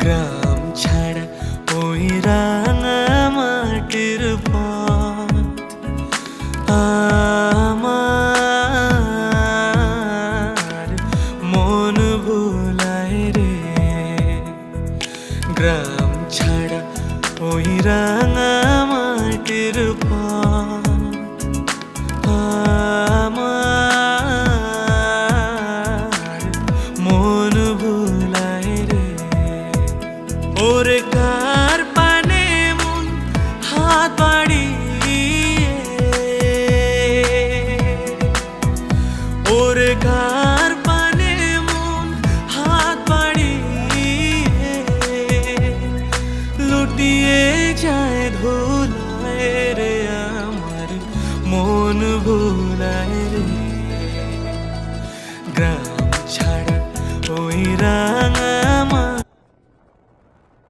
গ্রাম ছাড়া ওই রাঙা মাটির পথ আমার মন ভুলায় রে। গ্রাম ছাড়া ওই রাঙা মাটির পথ আমার মন ভুলায় রে। ওরে কার পানে মন হাত বাড়িয়ে, ওরে কার পানে মন হাত বাড়িয়ে লুটিয়ে যায় ধুলায় রে। আমার মন ভুলায় রে। গ্রাম ছাড়া ওই